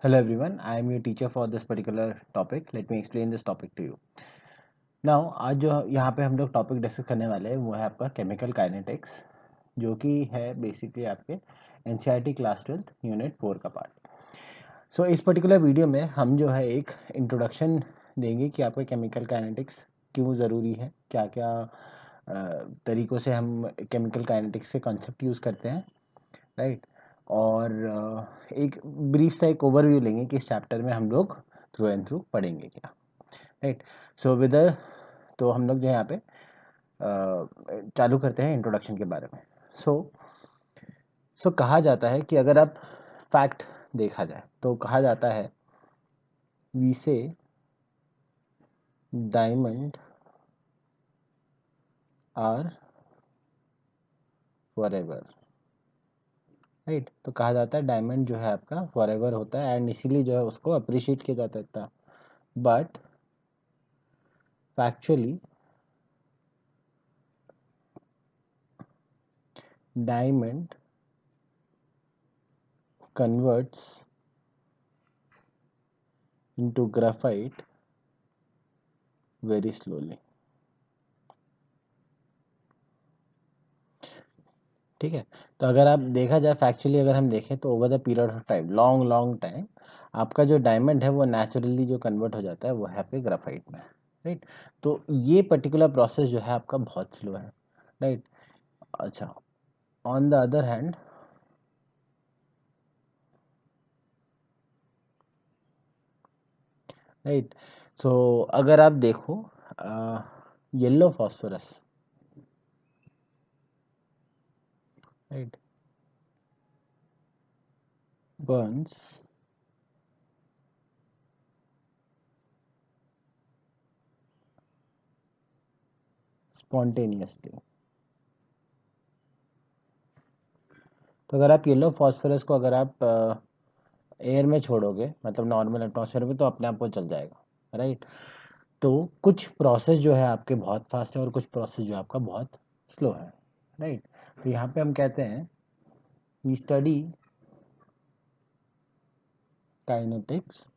Hello everyone, I am your teacher for this particular topic. Let me explain this topic to you. Now, आज जो यहाँ पे हम लोग टॉपिक डिस्कस करने वाले हैं वो है आपका केमिकल काइनेटिक्स, जो कि है बेसिकली आपके एनसीईआरटी क्लास 12 यूनिट 4 का पार्ट। सो इस पर्टिकुलर वीडियो में हम जो है एक इंट्रोडक्शन देंगे कि आपका केमिकल काइनेटिक्स क्यों ज़रूरी है, क्या क्या तरीक़ों से हम केमिकल काइनेटिक्स के कॉन्सेप्ट यूज़ करते हैं, राइट। और एक ब्रीफ सा एक ओवरव्यू लेंगे कि इस चैप्टर में हम लोग थ्रू एंड थ्रू पढ़ेंगे क्या, राइट। सो तो हम लोग जो यहाँ पे चालू करते हैं इंट्रोडक्शन के बारे में। सो कहा जाता है कि अगर आप फैक्ट देखा जाए तो कहा जाता है वी से डायमंड आर फॉरएवर, राइट। तो कहा जाता है डायमंड जो है आपका फॉरएवर होता है एंड इसीलिए जो है उसको अप्रिशिएट किया जाता है। But factually diamond converts into graphite very slowly। ठीक है। तो अगर आप देखा जाए फैक्चुअली अगर हम देखें तो over the period of time long long time आपका जो डायमंड है वो नेचुरली जो कन्वर्ट हो जाता है वो है पे ग्राफाइट में, राइट। तो ये पर्टिकुलर प्रोसेस जो है आपका बहुत स्लो है, राइट। अच्छा, on the other hand right, so अगर आप देखो yellow phosphorus, right, burns spontaneously। तो अगर आप येलो फॉस्फोरस को अगर आप एयर में छोड़ोगे, मतलब नॉर्मल एटमॉस्फेयर में, तो अपने आप वो चल जाएगा, राइट। तो कुछ प्रोसेस जो है आपके बहुत फास्ट है और कुछ प्रोसेस जो है आपका बहुत स्लो है, राइट। तो यहाँ पे हम कहते हैं we study kinetics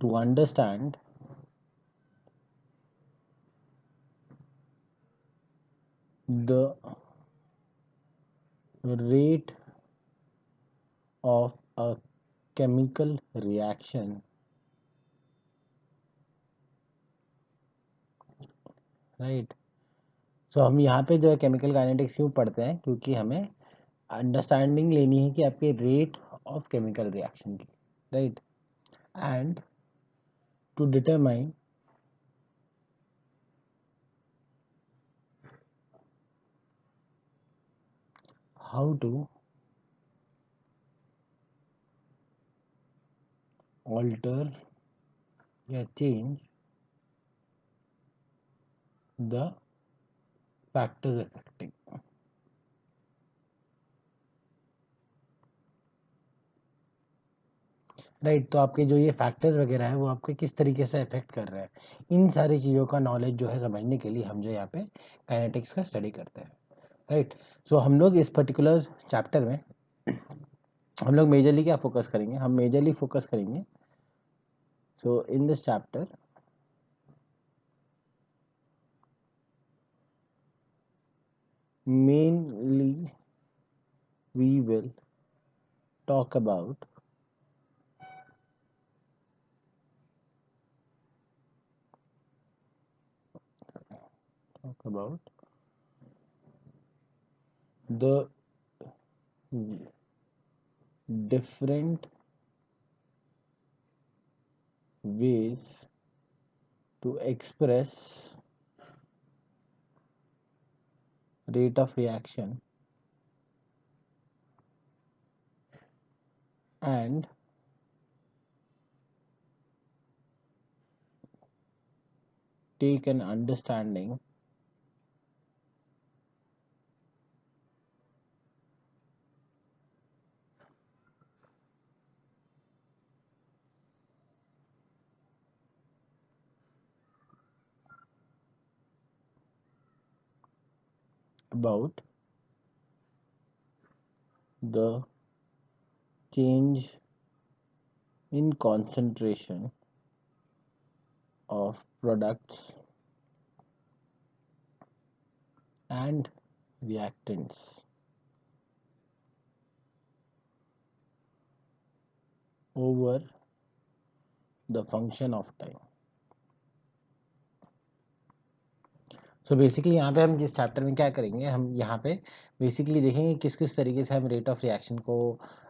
to understand the rate of a chemical reaction, right. So हम यहाँ पे जो है केमिकल काइनेटिक्स क्यों पढ़ते हैं, क्योंकि हमें अंडरस्टैंडिंग लेनी है कि आपके रेट ऑफ केमिकल रिएक्शन की, right, and to determine how to alter या change the factors affecting, right. तो आपके जो ये फैक्टर्स वगैरह है वो आपके किस तरीके से अफेक्ट कर रहे हैं, इन सारी चीज़ों का नॉलेज जो है समझने के लिए हम जो यहाँ पे काइनेटिक्स का स्टडी करते हैं, राइट। सो हम लोग इस पर्टिकुलर चैप्टर में हम लोग मेजरली क्या फोकस करेंगे, हम मेजरली फोकस करेंगे so in this chapter mainly we will talk about the different ways to express rate of reaction and take an understanding about the change in concentration of products and reactants over the function of time. So basically यहाँ पे हम जिस chapter में क्या करेंगे, हम यहाँ पे बेसिकली देखेंगे किस किस तरीके से हम रेट ऑफ रिएक्शन को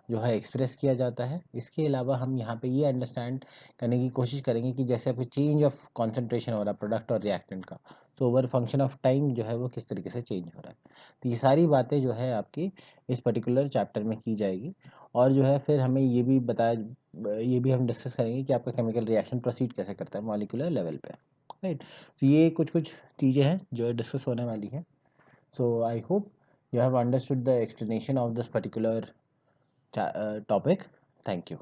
जो है एक्सप्रेस किया जाता है। इसके अलावा हम यहाँ पे ये अंडरस्टैंड करने की कोशिश करेंगे कि जैसे आपको चेंज ऑफ कॉन्सेंट्रेशन हो रहा है प्रोडक्ट और रिएक्टेंट का, तो ओवर फंक्शन ऑफ टाइम जो है वो किस तरीके से चेंज हो रहा है। तो ये सारी बातें जो है आपकी इस पर्टिकुलर चैप्टर में की जाएगी। और जो है फिर हमें ये भी हम डिस्कस करेंगे कि आपका केमिकल रिएक्शन प्रोसीड कैसे करता है मॉलिक्यूलर लेवल पे, राइट। तो ये कुछ कुछ चीज़ें हैं जो डिस्कस होने वाली हैं। So I hope you have understood the explanation of this particular topic. Thank you.